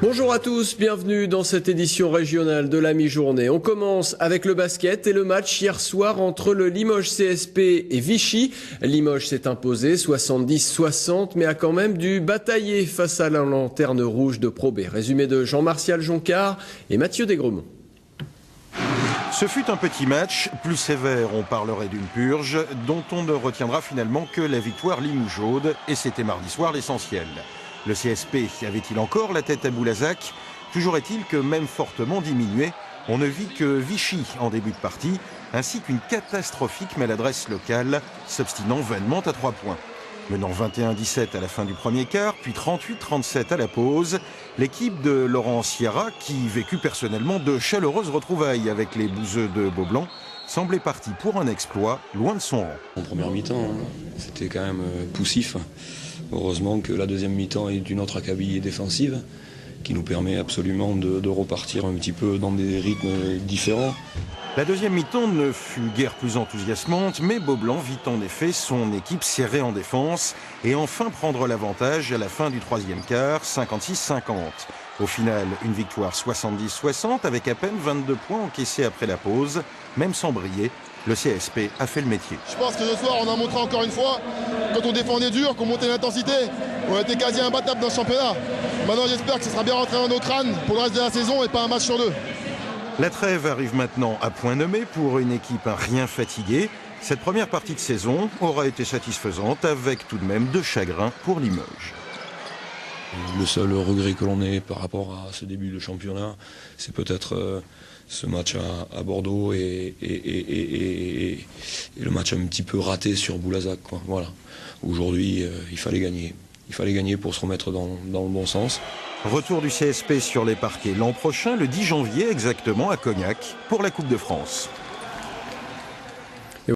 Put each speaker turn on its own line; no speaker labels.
Bonjour à tous, bienvenue dans cette édition régionale de la mi-journée. On commence avec le basket et le match hier soir entre le Limoges CSP et Vichy. Limoges s'est imposé 70-60 mais a quand même dû batailler face à la lanterne rouge de Pro B. Résumé de Jean-Martial Joncar et Mathieu Desgremont.
Ce fut un petit match, plus sévère, on parlerait d'une purge, dont on ne retiendra finalement que la victoire limougeaude, et c'était mardi soir l'essentiel. Le CSP avait-il encore la tête à Boulazac? Toujours est-il que même fortement diminué, on ne vit que Vichy en début de partie, ainsi qu'une catastrophique maladresse locale, s'obstinant vainement à 3 points. Menant 21-17 à la fin du premier quart, puis 38-37 à la pause, l'équipe de Laurent Sierra, qui vécut personnellement de chaleureuses retrouvailles avec les bouseux de Beaublanc, semblait parti pour un exploit loin de son rang.
En première mi-temps, c'était quand même poussif. Heureusement que la deuxième mi-temps est une autre acabit défensive qui nous permet absolument de repartir un petit peu dans des rythmes différents.
La deuxième mi-temps ne fut guère plus enthousiasmante, mais Beaublanc vit en effet son équipe serrée en défense et enfin prendre l'avantage à la fin du troisième quart, 56-50. Au final, une victoire 70-60 avec à peine 22 points encaissés après la pause. Même sans briller, le CSP a fait le métier.
Je pense que ce soir, on a montré encore une fois, quand on défendait dur, qu'on montait l'intensité, on était quasi imbattable dans ce championnat. Maintenant, j'espère que ce sera bien rentré dans nos crânes pour le reste de la saison et pas un match sur deux.
La trêve arrive maintenant à point nommé pour une équipe à rien fatiguée. Cette première partie de saison aura été satisfaisante avec tout de même de chagrin pour Limoges.
Le seul regret que l'on ait par rapport à ce début de championnat, c'est peut-être ce match à Bordeaux et le match un petit peu raté sur Boulazac. Voilà. Aujourd'hui, il fallait gagner. Il fallait gagner pour se remettre dans le bon sens.
Retour du CSP sur les parquets l'an prochain, le 10 janvier exactement, à Cognac, pour la Coupe de France.